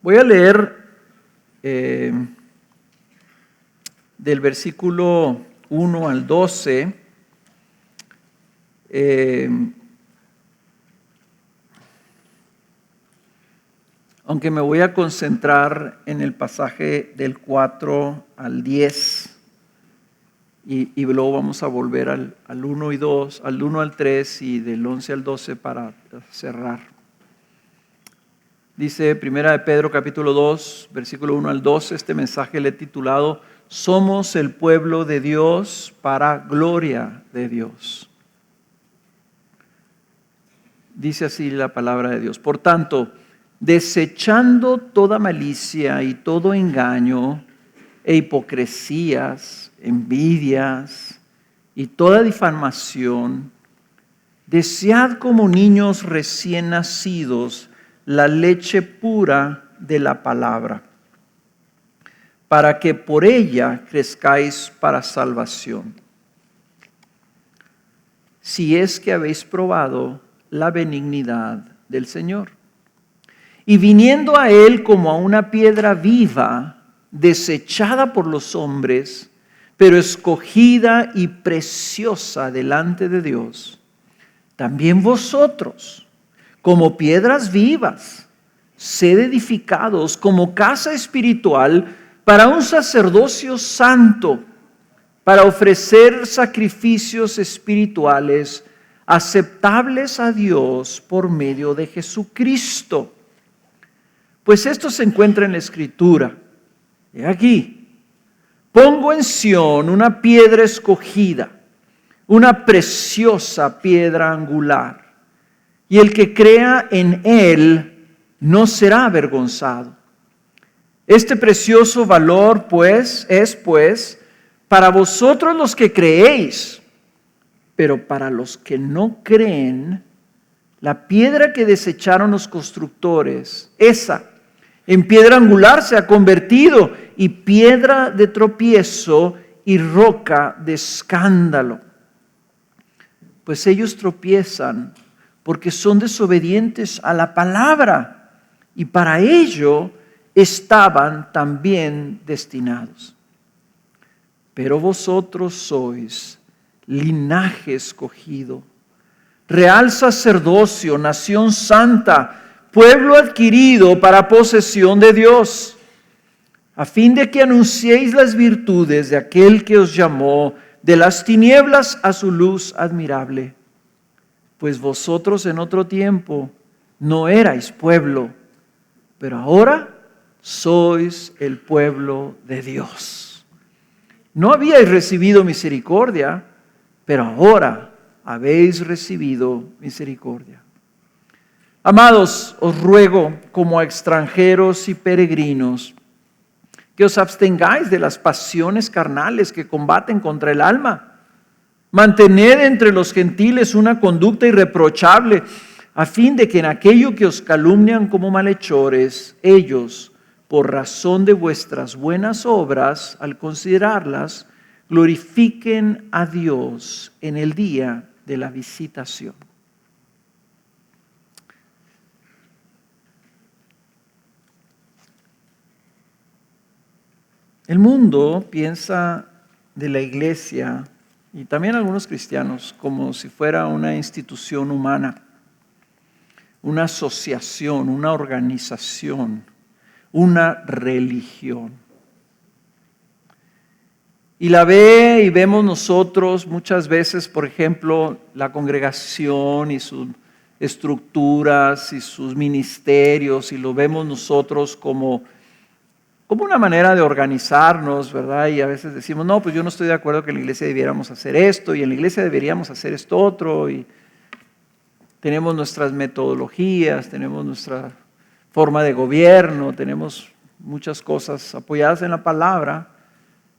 Voy a leer del versículo 1 al 12. Aunque me voy a concentrar en el pasaje del 4 al 10 y luego vamos a volver al 1 y 2, al 1 al 3 y del 11 al 12 para cerrar. Dice Primera de Pedro capítulo 2, versículo 1 al 12, este mensaje le he titulado Somos el pueblo de Dios para gloria de Dios. Dice así la palabra de Dios. Por tanto, desechando toda malicia y todo engaño e hipocresías, envidias y toda difamación, desead como niños recién nacidos la leche pura de la palabra, para que por ella crezcáis para salvación. Si es que habéis probado la benignidad del Señor. Y viniendo a Él como a una piedra viva, desechada por los hombres, pero escogida y preciosa delante de Dios, también vosotros, como piedras vivas, sed edificados como casa espiritual para un sacerdocio santo, para ofrecer sacrificios espirituales aceptables a Dios por medio de Jesucristo. Pues esto se encuentra en la Escritura. He aquí, pongo en Sión una piedra escogida, una preciosa piedra angular, y el que crea en Él no será avergonzado. Este precioso valor, pues, es para vosotros los que creéis, pero para los que no creen, la piedra que desecharon los constructores, esa en piedra angular se ha convertido, y piedra de tropiezo y roca de escándalo. Pues ellos tropiezan porque son desobedientes a la palabra, y para ello estaban también destinados. Pero vosotros sois linaje escogido, real sacerdocio, nación santa, pueblo adquirido para posesión de Dios, a fin de que anunciéis las virtudes de aquel que os llamó de las tinieblas a su luz admirable. Pues vosotros en otro tiempo no erais pueblo, pero ahora sois el pueblo de Dios. No habíais recibido misericordia, pero ahora habéis recibido misericordia. Amados, os ruego como a extranjeros y peregrinos que os abstengáis de las pasiones carnales que combaten contra el alma. Mantened entre los gentiles una conducta irreprochable, a fin de que en aquello que os calumnian como malhechores, ellos, por razón de vuestras buenas obras, al considerarlas, glorifiquen a Dios en el día de la visitación. El mundo piensa de la iglesia y también algunos cristianos como si fuera una institución humana, una asociación, una organización, una religión. Y la ve y vemos nosotros muchas veces, por ejemplo, la congregación y sus estructuras y sus ministerios, y lo vemos nosotros como una manera de organizarnos, ¿verdad? Y a veces decimos, no, pues yo no estoy de acuerdo que en la iglesia debiéramos hacer esto, y en la iglesia deberíamos hacer esto otro, y tenemos nuestras metodologías, tenemos nuestra forma de gobierno, tenemos muchas cosas apoyadas en la palabra,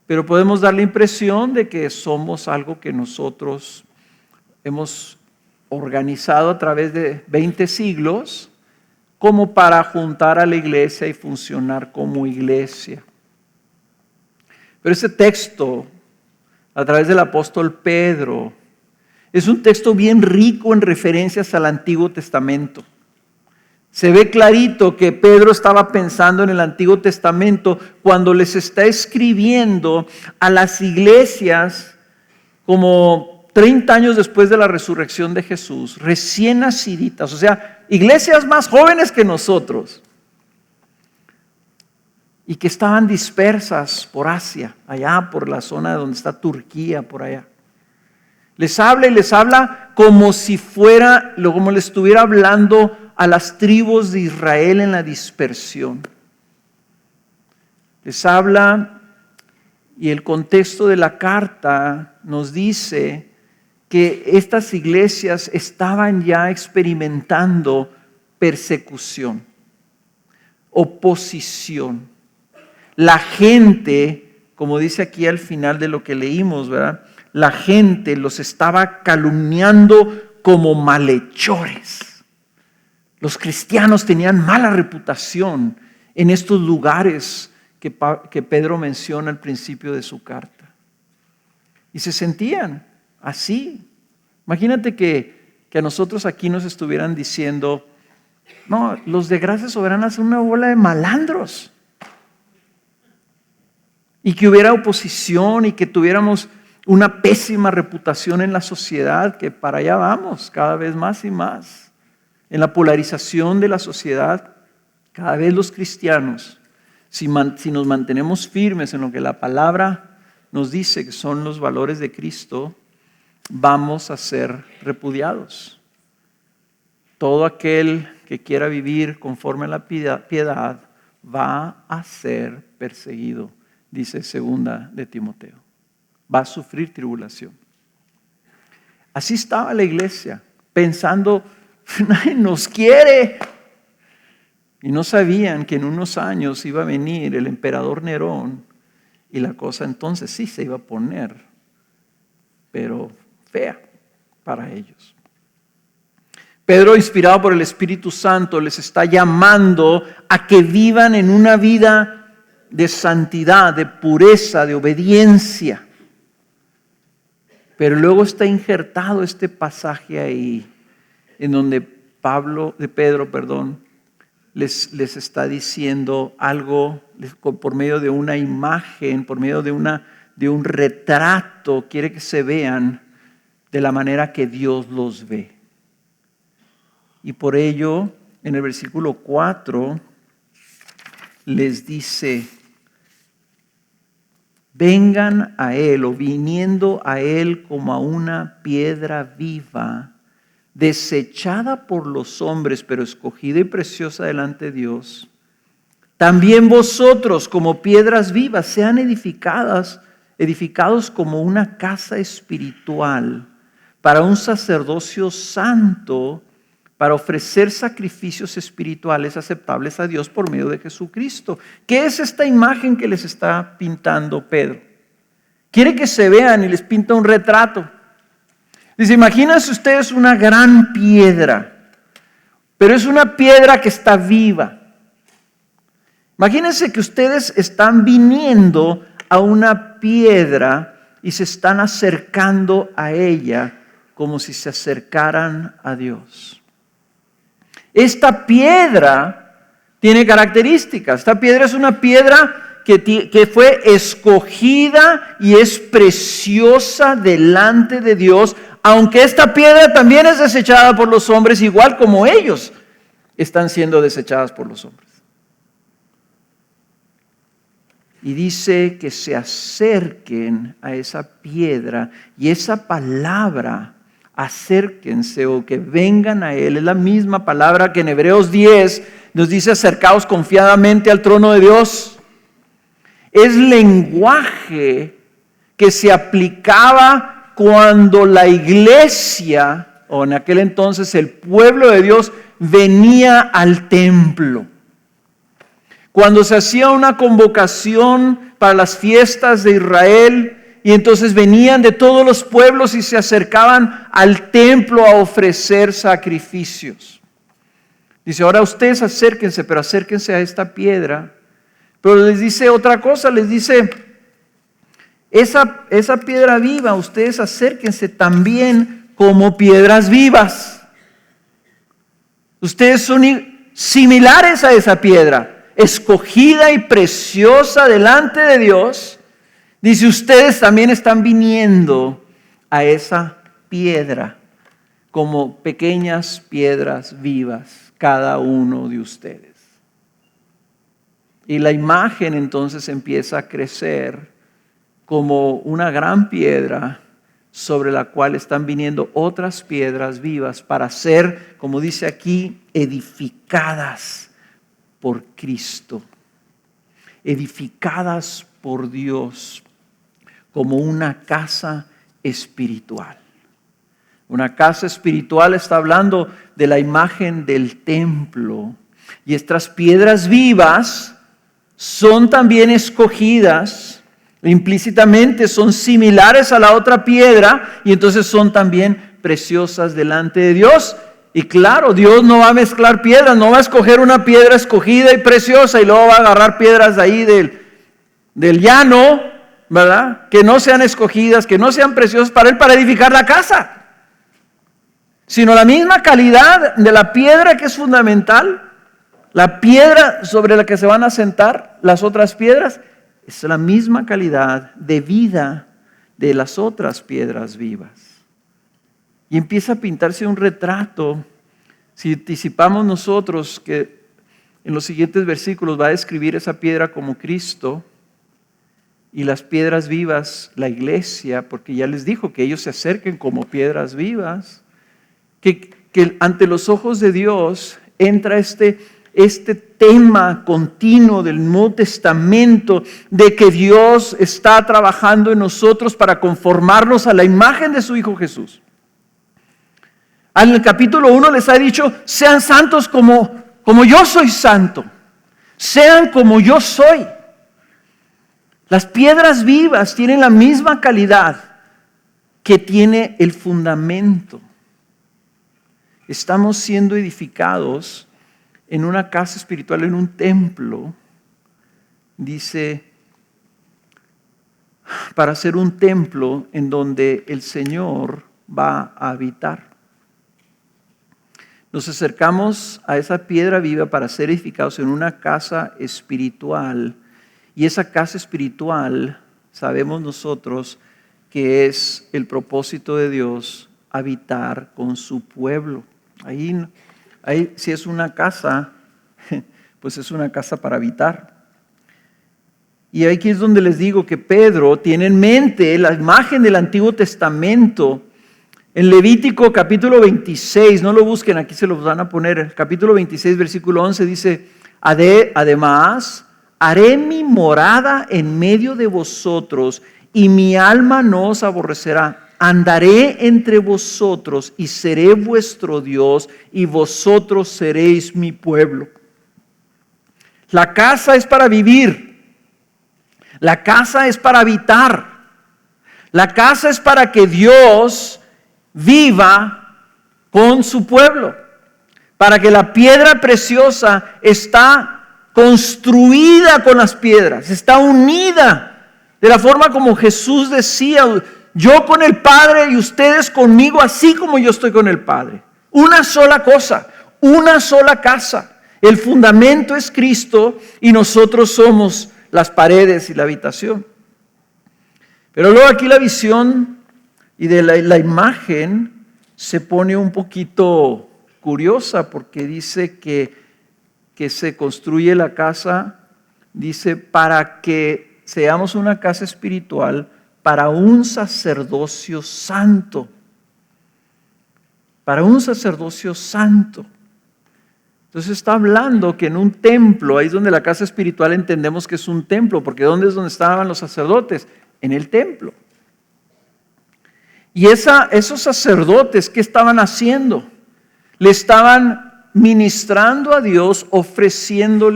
pero podemos dar la impresión de que somos algo que nosotros hemos organizado a través de 20 siglos, como para juntar a la iglesia y funcionar como iglesia. Pero ese texto, a través del apóstol Pedro, es un texto bien rico en referencias al Antiguo Testamento. Se ve clarito que Pedro estaba pensando en el Antiguo Testamento cuando les está escribiendo a las iglesias como 30 años después de la resurrección de Jesús, recién naciditas, o sea, iglesias más jóvenes que nosotros, y que estaban dispersas por Asia, allá por la zona donde está Turquía, por allá. Les habla y les habla como si fuera, como le estuviera hablando a las tribus de Israel en la dispersión. Les habla y el contexto de la carta nos dice que estas iglesias estaban ya experimentando persecución, oposición. La gente, como dice aquí al final de lo que leímos, ¿verdad? La gente los estaba calumniando como malhechores. Los cristianos tenían mala reputación en estos lugares que Pedro menciona al principio de su carta. Y se sentían así. Imagínate que a nosotros aquí nos estuvieran diciendo, no, los de Gracia Soberana son una bola de malandros. Y que hubiera oposición y que tuviéramos una pésima reputación en la sociedad, que para allá vamos cada vez más y más. En la polarización de la sociedad, cada vez los cristianos, si nos mantenemos firmes en lo que la palabra nos dice que son los valores de Cristo, vamos a ser repudiados. Todo aquel que quiera vivir conforme a la piedad va a ser perseguido, dice segunda de Timoteo. Va a sufrir tribulación. Así estaba la iglesia, pensando, nadie nos quiere. Y no sabían que en unos años iba a venir el emperador Nerón y la cosa entonces sí se iba a poner, pero fea para ellos. Pedro, inspirado por el Espíritu Santo, les está llamando a que vivan en una vida de santidad, de pureza, de obediencia. Pero luego está injertado este pasaje ahí, en donde Pedro, les está diciendo algo por medio de una imagen, por medio de un retrato, quiere que se vean de la manera que Dios los ve. Y por ello, en el versículo 4, les dice, vengan a Él, o viniendo a Él como a una piedra viva, desechada por los hombres, pero escogida y preciosa delante de Dios. También vosotros, como piedras vivas, sean edificados como una casa espiritual, para un sacerdocio santo, para ofrecer sacrificios espirituales aceptables a Dios por medio de Jesucristo. ¿Qué es esta imagen que les está pintando Pedro? Quiere que se vean y les pinta un retrato. Dice, imagínense ustedes una gran piedra, pero es una piedra que está viva. Imagínense que ustedes están viniendo a una piedra y se están acercando a ella como si se acercaran a Dios. Esta piedra tiene características. Esta piedra es una piedra que fue escogida y es preciosa delante de Dios, aunque esta piedra también es desechada por los hombres, igual como ellos están siendo desechadas por los hombres. Y dice que se acerquen a esa piedra, y esa palabra, acérquense o que vengan a Él, es la misma palabra que en Hebreos 10 nos dice acercaos confiadamente al trono de Dios. Es lenguaje que se aplicaba cuando la iglesia, o en aquel entonces el pueblo de Dios, venía al templo. Cuando se hacía una convocación para las fiestas de Israel, y entonces venían de todos los pueblos y se acercaban al templo a ofrecer sacrificios. Dice, ahora ustedes acérquense, pero acérquense a esta piedra. Pero les dice otra cosa, les dice, esa piedra viva, ustedes acérquense también como piedras vivas. Ustedes son similares a esa piedra, escogida y preciosa delante de Dios, dice, ustedes también están viniendo a esa piedra como pequeñas piedras vivas, cada uno de ustedes. Y la imagen entonces empieza a crecer como una gran piedra sobre la cual están viniendo otras piedras vivas para ser, como dice aquí, edificadas por Cristo, edificadas por Dios como una casa espiritual. Una casa espiritual está hablando de la imagen del templo. Y estas piedras vivas son también escogidas, implícitamente son similares a la otra piedra y entonces son también preciosas delante de Dios. Y claro, Dios no va a mezclar piedras, no va a escoger una piedra escogida y preciosa y luego va a agarrar piedras de ahí del llano, ¿verdad? Que no sean escogidas, que no sean preciosas para Él, para edificar la casa. Sino la misma calidad de la piedra que es fundamental, la piedra sobre la que se van a sentar las otras piedras, es la misma calidad de vida de las otras piedras vivas. Y empieza a pintarse un retrato. Si anticipamos nosotros que en los siguientes versículos va a describir esa piedra como Cristo y las piedras vivas, la iglesia, porque ya les dijo que ellos se acerquen como piedras vivas, que ante los ojos de Dios entra este tema continuo del Nuevo Testamento de que Dios está trabajando en nosotros para conformarnos a la imagen de su Hijo Jesús. En el capítulo 1 les ha dicho, sean santos como yo soy santo, sean como yo soy. Las piedras vivas tienen la misma calidad que tiene el fundamento. Estamos siendo edificados en una casa espiritual, en un templo, dice, para ser un templo en donde el Señor va a habitar. Nos acercamos a esa piedra viva para ser edificados en una casa espiritual. Y esa casa espiritual, sabemos nosotros que es el propósito de Dios, habitar con su pueblo. Ahí si es una casa, pues es una casa para habitar. Y aquí es donde les digo que Pedro tiene en mente la imagen del Antiguo Testamento. En Levítico capítulo 26, no lo busquen, aquí se los van a poner, el capítulo 26, versículo 11 dice, además, haré mi morada en medio de vosotros y mi alma no os aborrecerá. Andaré entre vosotros y seré vuestro Dios y vosotros seréis mi pueblo. La casa es para vivir. La casa es para habitar. La casa es para que Dios viva con su pueblo. Para que la piedra preciosa está construida con las piedras, está unida de la forma como Jesús decía, yo con el Padre y ustedes conmigo, así como yo estoy con el Padre. Una sola cosa, una sola casa. El fundamento es Cristo y nosotros somos las paredes y la habitación. Pero luego aquí la visión y de la imagen se pone un poquito curiosa porque dice que se construye la casa, dice, para que seamos una casa espiritual para un sacerdocio santo. Para un sacerdocio santo. Entonces está hablando que en un templo, ahí es donde la casa espiritual entendemos que es un templo, porque ¿dónde es donde estaban los sacerdotes? En el templo. Y esos sacerdotes, ¿qué estaban haciendo? Le estaban ministrando a Dios, ofreciendo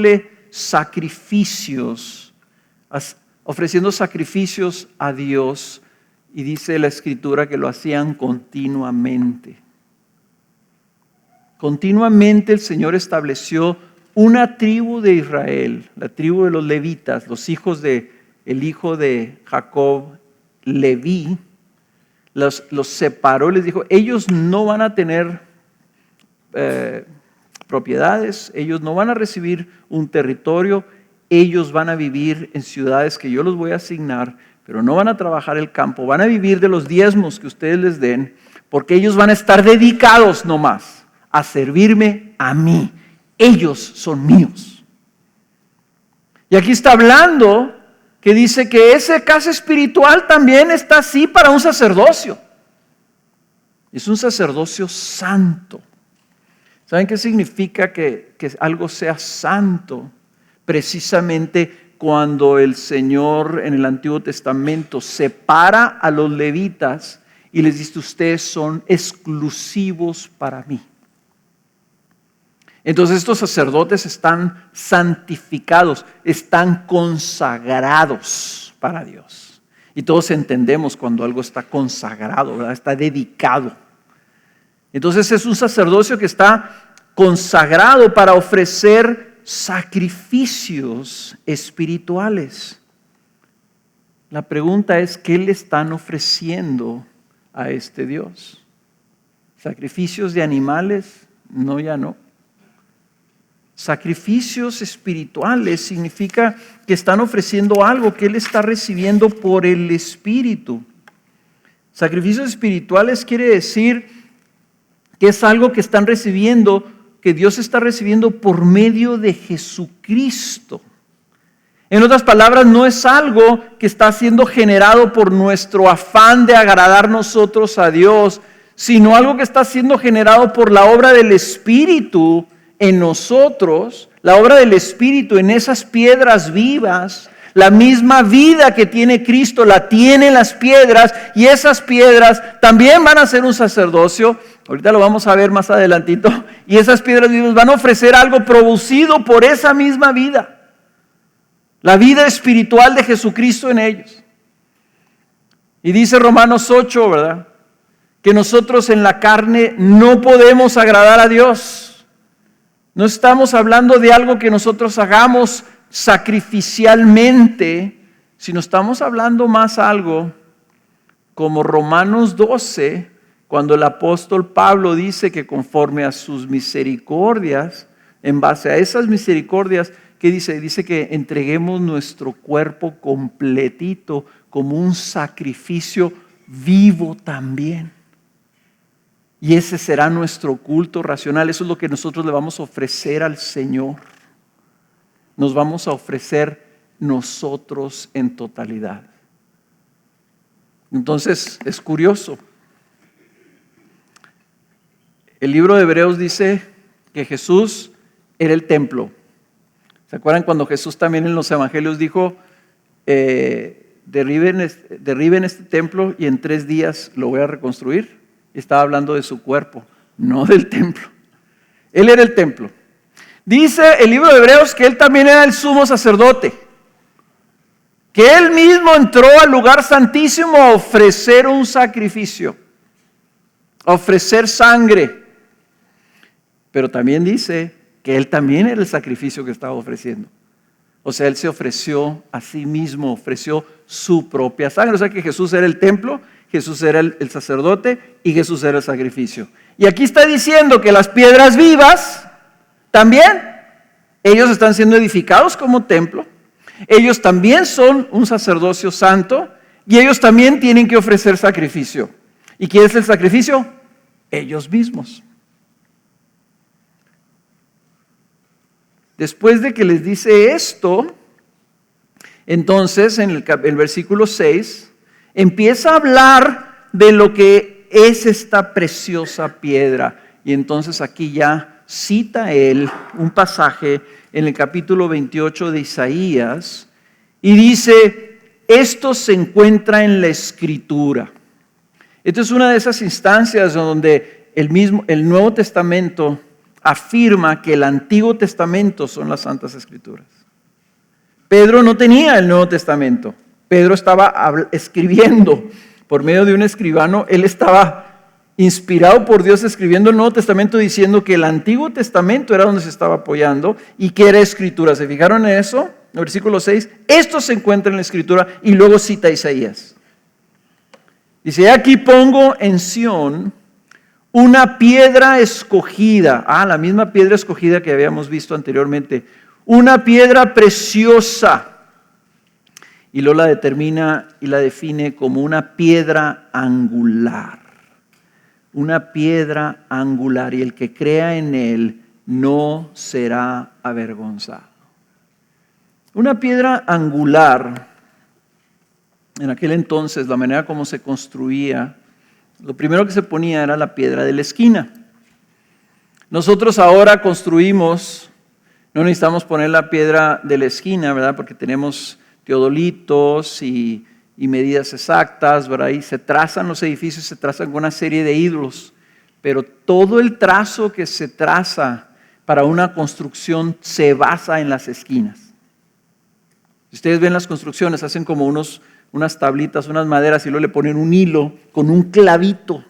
sacrificios a Dios, y dice la Escritura que lo hacían continuamente. Continuamente el Señor estableció una tribu de Israel, la tribu de los levitas, los hijos el hijo de Jacob, Leví, los separó, les dijo, ellos no van a tener propiedades, ellos no van a recibir un territorio, ellos van a vivir en ciudades que yo los voy a asignar, pero no van a trabajar el campo, van a vivir de los diezmos que ustedes les den, porque ellos van a estar dedicados nomás a servirme a mí. Ellos son míos. Y aquí está hablando que dice que esa casa espiritual también está así para un sacerdocio. Es un sacerdocio santo. ¿Saben qué significa que algo sea santo? Precisamente cuando el Señor en el Antiguo Testamento separa a los levitas y les dice: ustedes son exclusivos para mí. Entonces estos sacerdotes están santificados, están consagrados para Dios. Y todos entendemos cuando algo está consagrado, ¿verdad? Está dedicado. Entonces es un sacerdocio que está consagrado para ofrecer sacrificios espirituales. La pregunta es: ¿qué le están ofreciendo a este Dios? ¿Sacrificios de animales? No, ya no. Sacrificios espirituales significa que están ofreciendo algo que Él está recibiendo por el Espíritu. Sacrificios espirituales quiere decir que es algo que están recibiendo, que Dios está recibiendo por medio de Jesucristo. En otras palabras, no es algo que está siendo generado por nuestro afán de agradar nosotros a Dios, sino algo que está siendo generado por la obra del Espíritu en nosotros, la obra del Espíritu en esas piedras vivas. La misma vida que tiene Cristo la tienen las piedras, y esas piedras también van a ser un sacerdocio. Ahorita lo vamos a ver más adelantito. Y esas piedras vivas van a ofrecer algo producido por esa misma vida. La vida espiritual de Jesucristo en ellos. Y dice Romanos 8, ¿verdad?, que nosotros en la carne no podemos agradar a Dios. No estamos hablando de algo que nosotros hagamos sacrificialmente, sino estamos hablando más algo como Romanos 12, cuando el apóstol Pablo dice que conforme a sus misericordias, en base a esas misericordias, ¿qué dice? Dice que entreguemos nuestro cuerpo completito como un sacrificio vivo también. Y ese será nuestro culto racional. Eso es lo que nosotros le vamos a ofrecer al Señor. Nos vamos a ofrecer nosotros en totalidad. Entonces es curioso. El libro de Hebreos dice que Jesús era el templo. ¿Se acuerdan cuando Jesús también en los evangelios dijo: derriben este templo y en 3 días lo voy a reconstruir? Estaba hablando de su cuerpo, no del templo. Él era el templo. Dice el libro de Hebreos que Él también era el sumo sacerdote, que Él mismo entró al lugar santísimo a ofrecer un sacrificio, a ofrecer sangre. Pero también dice que Él también era el sacrificio que estaba ofreciendo. O sea, Él se ofreció a sí mismo, ofreció su propia sangre. O sea que Jesús era el templo, Jesús era el sacerdote y Jesús era el sacrificio. Y aquí está diciendo que las piedras vivas también, ellos están siendo edificados como templo. Ellos también son un sacerdocio santo y ellos también tienen que ofrecer sacrificio. ¿Y quién es el sacrificio? Ellos mismos. Después de que les dice esto, entonces en el versículo 6 empieza a hablar de lo que es esta preciosa piedra. Y entonces aquí ya cita él un pasaje en el capítulo 28 de Isaías y dice: esto se encuentra en la Escritura. Esta es una de esas instancias donde el Nuevo Testamento afirma que el Antiguo Testamento son las Santas Escrituras. Pedro no tenía el Nuevo Testamento. Pedro estaba escribiendo por medio de un escribano. Él estaba inspirado por Dios escribiendo el Nuevo Testamento, diciendo que el Antiguo Testamento era donde se estaba apoyando y que era Escritura. ¿Se fijaron en eso? En el versículo 6, esto se encuentra en la Escritura, y luego cita a Isaías. Dice: aquí pongo en Sión una piedra escogida. La misma piedra escogida que habíamos visto anteriormente. Una piedra preciosa. Y luego la determina y la define como una piedra angular. Una piedra angular. Y el que crea en él no será avergonzado. Una piedra angular, en aquel entonces, la manera como se construía, lo primero que se ponía era la piedra de la esquina. Nosotros ahora construimos, no necesitamos poner la piedra de la esquina, ¿verdad? Porque tenemos teodolitos y medidas exactas, ¿verdad? Y se trazan los edificios, se trazan con una serie de ídolos. Pero todo el trazo que se traza para una construcción se basa en las esquinas. Si ustedes ven las construcciones, hacen como unas tablitas, unas maderas y luego le ponen un hilo con un clavito.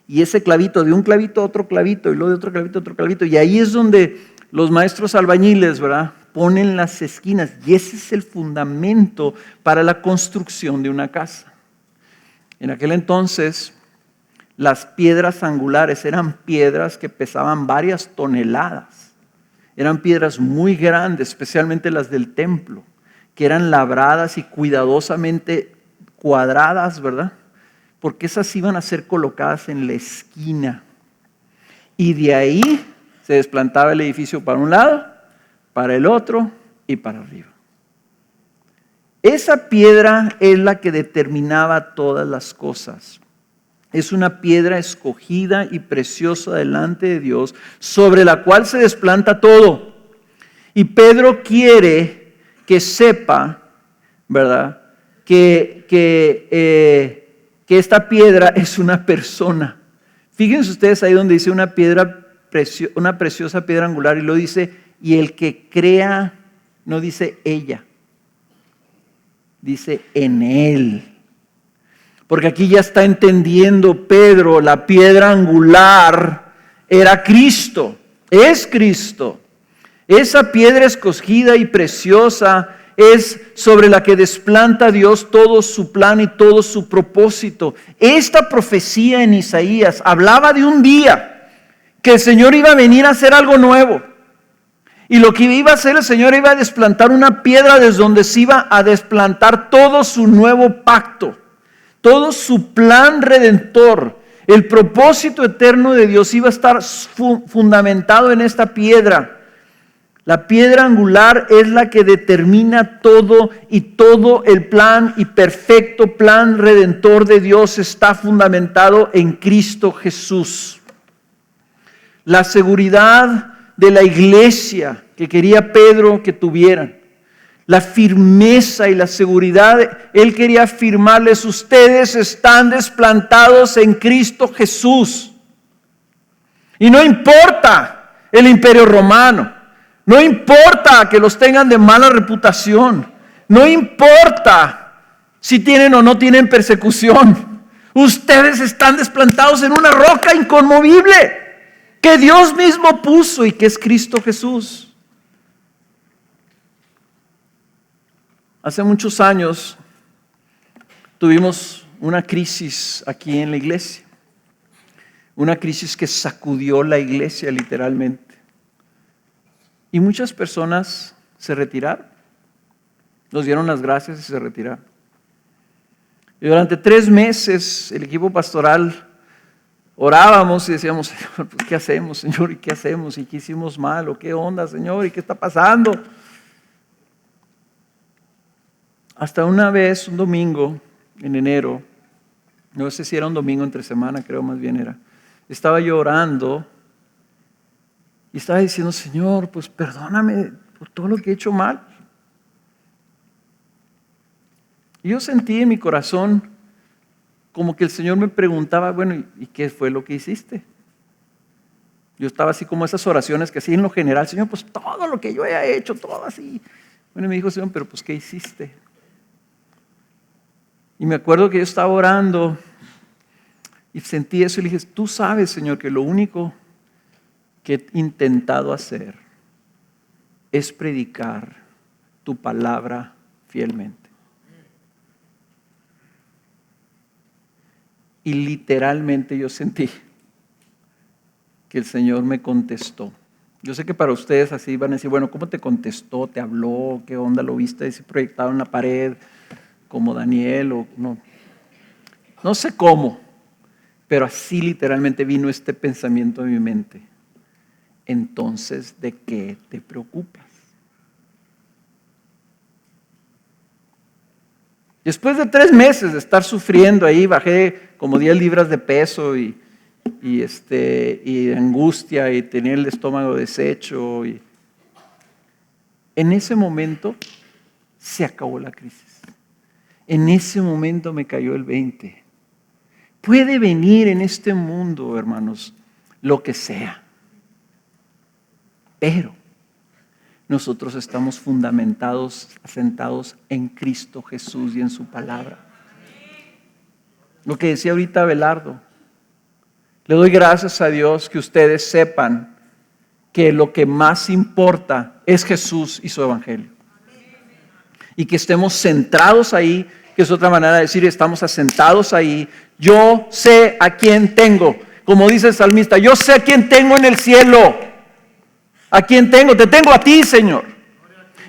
Y ese clavito, de un clavito a otro clavito y luego de otro clavito a otro clavito. Y ahí es donde los maestros albañiles, ¿verdad?, ponen las esquinas. Y ese es el fundamento para la construcción de una casa. En aquel entonces, las piedras angulares eran piedras que pesaban varias toneladas. Eran piedras muy grandes, especialmente las del templo, que eran labradas y cuidadosamente cuadradas, ¿verdad? Porque esas iban a ser colocadas en la esquina. Y de ahí se desplantaba el edificio para un lado, para el otro y para arriba. Esa piedra es la que determinaba todas las cosas. Es una piedra escogida y preciosa delante de Dios, sobre la cual se desplanta todo. Y Pedro quiere que sepa, ¿verdad?, que esta piedra es una persona. Fíjense ustedes ahí donde dice una preciosa piedra angular, y lo dice, y el que crea, no dice ella, dice en él. Porque aquí ya está entendiendo Pedro, la piedra angular era Cristo, es Cristo. Esa piedra escogida y preciosa es sobre la que desplanta Dios todo su plan y todo su propósito. Esta profecía en Isaías hablaba de un día que el Señor iba a venir a hacer algo nuevo. Y lo que iba a hacer el Señor, iba a desplantar una piedra desde donde se iba a desplantar todo su nuevo pacto, todo su plan redentor. El propósito eterno de Dios iba a estar fundamentado en esta piedra. La piedra angular es la que determina todo, y todo el plan y perfecto plan redentor de Dios está fundamentado en Cristo Jesús. La seguridad de la iglesia que quería Pedro que tuvieran, la firmeza y la seguridad, él quería afirmarles: ustedes están desplantados en Cristo Jesús. Y no importa el imperio romano. No importa que los tengan de mala reputación. No importa si tienen o no tienen persecución. Ustedes están desplantados en una roca inconmovible que Dios mismo puso y que es Cristo Jesús. Hace muchos años tuvimos una crisis aquí en la iglesia. Una crisis que sacudió la iglesia literalmente. Y muchas personas se retiraron. Nos dieron las gracias y se retiraron. Y durante 3 meses el equipo pastoral orábamos y decíamos: Señor, pues, ¿qué hacemos, Señor? ¿Y qué hacemos? ¿Y qué hicimos mal? ¿O qué onda, Señor? ¿Y qué está pasando? Hasta una vez, un domingo en enero, no sé si era un domingo entre semana, creo más bien era, estaba yo orando y estaba diciendo: Señor, pues perdóname por todo lo que he hecho mal. Y yo sentí en mi corazón como que el Señor me preguntaba: bueno, ¿y qué fue lo que hiciste? Yo estaba así como esas oraciones que así en lo general: Señor, pues todo lo que yo haya hecho, todo así. Bueno, y me dijo: Señor, pero pues ¿qué hiciste? Y me acuerdo que yo estaba orando y sentí eso y le dije: tú sabes, Señor, que lo único que he intentado hacer es predicar tu palabra fielmente. Y literalmente yo sentí que el Señor me contestó. Yo sé que para ustedes así van a decir, bueno, ¿cómo te contestó? ¿Te habló? ¿Qué onda? ¿Lo viste así proyectado en la pared como Daniel? O no, no sé cómo, pero así literalmente vino este pensamiento en mi mente. Entonces, ¿de qué te preocupas? Después de 3 meses de estar sufriendo ahí, bajé como 10 libras de peso y angustia y tenía el estómago deshecho. Y en ese momento se acabó la crisis. En ese momento me cayó el 20. Puede venir en este mundo, hermanos, lo que sea. Pero nosotros estamos fundamentados, asentados en Cristo Jesús y en su palabra. Lo que decía ahorita Abelardo. Le doy gracias a Dios que ustedes sepan que lo que más importa es Jesús y su evangelio. Y que estemos centrados ahí, que es otra manera de decir, estamos asentados ahí. Yo sé a quién tengo. Como dice el salmista, yo sé a quién tengo en el cielo. ¿A quién tengo? Te tengo a ti, Señor.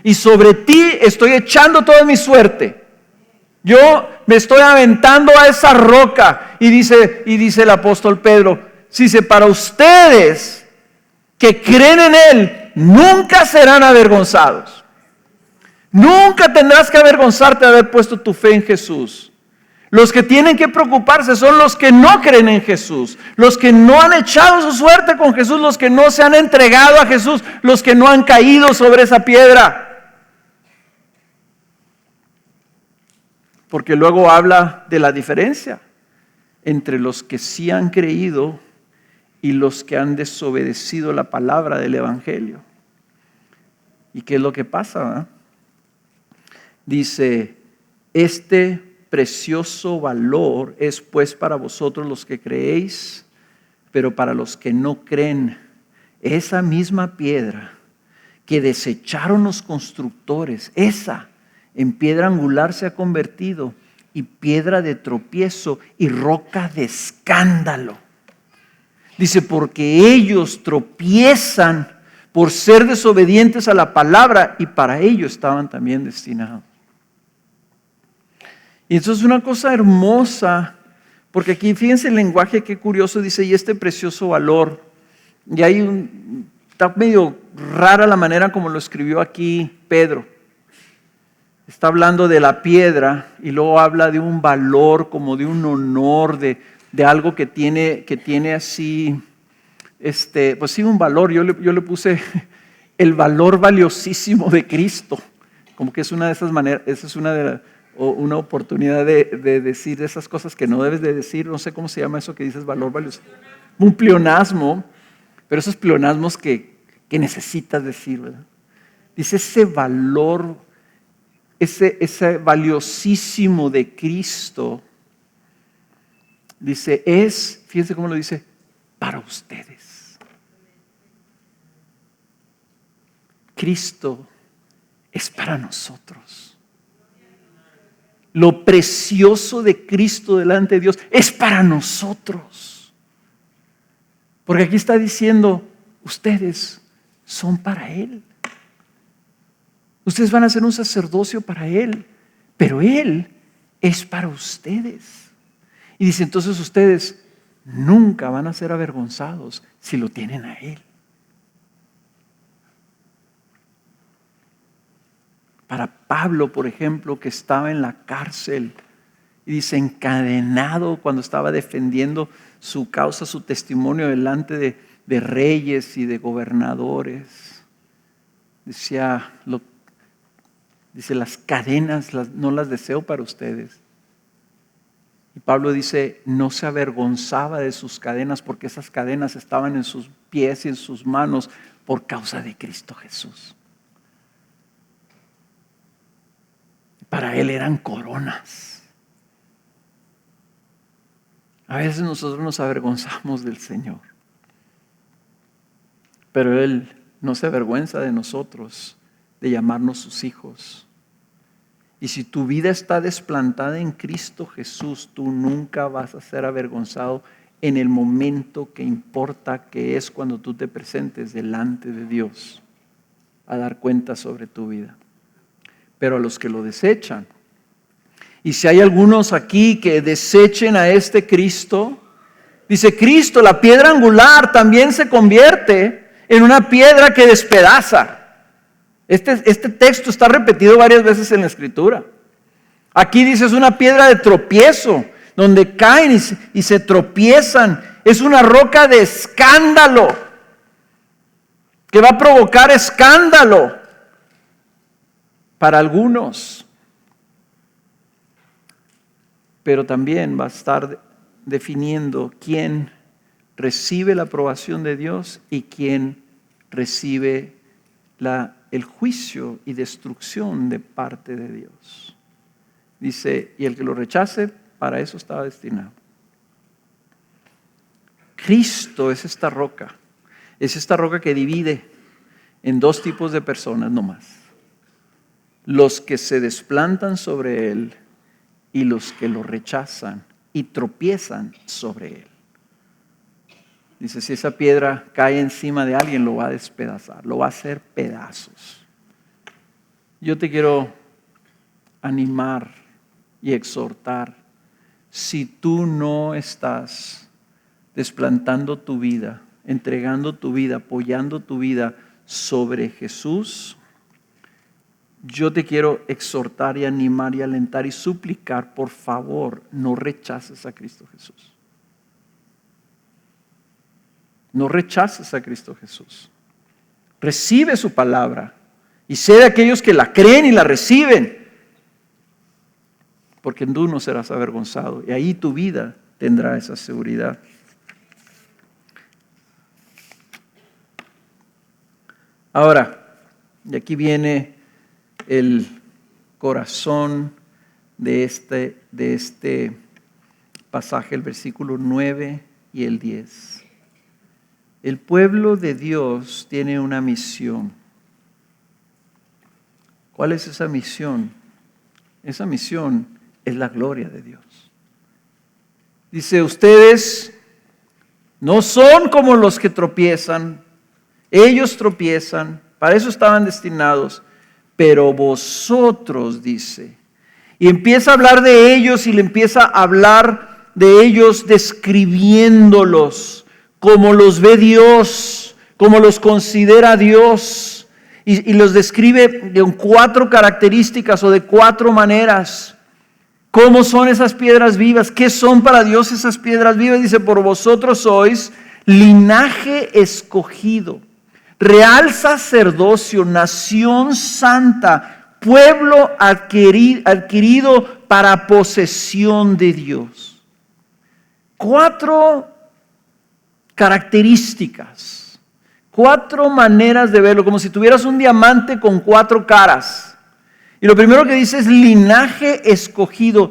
Y sobre ti estoy echando toda mi suerte. Yo me estoy aventando a esa roca. Y dice el apóstol Pedro, dice, para ustedes que creen en Él, nunca serán avergonzados. Nunca tendrás que avergonzarte de haber puesto tu fe en Jesús. Los que tienen que preocuparse son los que no creen en Jesús, los que no han echado su suerte con Jesús, los que no se han entregado a Jesús, los que no han caído sobre esa piedra. Porque luego habla de la diferencia entre los que sí han creído y los que han desobedecido la palabra del Evangelio. ¿Y qué es lo que pasa? Dice, este precioso valor es pues para vosotros los que creéis, pero para los que no creen, esa misma piedra que desecharon los constructores, esa en piedra angular se ha convertido y piedra de tropiezo y roca de escándalo. Dice, porque ellos tropiezan por ser desobedientes a la palabra y para ello estaban también destinados. Y eso es una cosa hermosa, porque aquí fíjense el lenguaje, qué curioso, dice, y este precioso valor. Y está medio rara la manera como lo escribió aquí Pedro. Está hablando de la piedra y luego habla de un valor, como de un honor, de algo que tiene así, pues sí, un valor. Yo le puse el valor valiosísimo de Cristo, como que es una de esas maneras, esa es una oportunidad de decir esas cosas que no debes de decir. No sé cómo se llama eso que dices, valor valioso. Un pleonasmo, pero esos pleonasmos que necesitas decir, ¿verdad? Dice ese valor, ese valiosísimo de Cristo, dice, fíjense cómo lo dice, para ustedes. Cristo es para nosotros. Lo precioso de Cristo delante de Dios es para nosotros. Porque aquí está diciendo, ustedes son para Él. Ustedes van a ser un sacerdocio para Él, pero Él es para ustedes. Y dice, entonces ustedes nunca van a ser avergonzados si lo tienen a Él. Para Pablo, por ejemplo, que estaba en la cárcel y dice encadenado cuando estaba defendiendo su causa, su testimonio delante de reyes y de gobernadores. Dice, las cadenas no las deseo para ustedes. Y Pablo dice, no se avergonzaba de sus cadenas porque esas cadenas estaban en sus pies y en sus manos por causa de Cristo Jesús. Para Él eran coronas. A veces nosotros nos avergonzamos del Señor, pero Él no se avergüenza de nosotros, de llamarnos sus hijos. Y si tu vida está desplantada en Cristo Jesús, tú nunca vas a ser avergonzado en el momento que importa, que es cuando tú te presentes delante de Dios a dar cuenta sobre tu vida. Pero a los que lo desechan, y si hay algunos aquí que desechen a este Cristo, dice Cristo, la piedra angular también se convierte en una piedra que despedaza. Este texto está repetido varias veces en la Escritura. Aquí dice es una piedra de tropiezo, donde caen y se tropiezan. Es una roca de escándalo, que va a provocar escándalo para algunos. Pero también va a estar definiendo quién recibe la aprobación de Dios y quién recibe el juicio y destrucción de parte de Dios. Dice, y el que lo rechace, para eso estaba destinado. Cristo es esta roca que divide en dos tipos de personas nomás: los que se desplantan sobre Él y los que lo rechazan y tropiezan sobre Él. Dice, si esa piedra cae encima de alguien, lo va a despedazar, lo va a hacer pedazos. Yo te quiero animar y exhortar: si tú no estás desplantando tu vida, entregando tu vida, apoyando tu vida sobre Jesús, yo te quiero exhortar y animar y alentar y suplicar, por favor, no rechaces a Cristo Jesús. No rechaces a Cristo Jesús. Recibe su palabra y sé de aquellos que la creen y la reciben, porque tú no serás avergonzado y ahí tu vida tendrá esa seguridad. Ahora, y aquí viene el corazón de este pasaje, el versículo 9 y el 10. El pueblo de Dios tiene una misión. ¿Cuál es esa misión? Esa misión es la gloria de Dios. Dice, ustedes no son como los que tropiezan, ellos tropiezan, para eso estaban destinados, pero vosotros, dice, y empieza a hablar de ellos y le empieza a hablar de ellos describiéndolos como los ve Dios, como los considera Dios, y los describe con 4 características o de 4 maneras. ¿Cómo son esas piedras vivas? ¿Qué son para Dios esas piedras vivas? Dice, por vosotros sois linaje escogido, real sacerdocio, nación santa, pueblo adquirido para posesión de Dios. 4 características, 4 maneras de verlo, como si tuvieras un diamante con 4 caras. Y lo primero que dice es linaje escogido.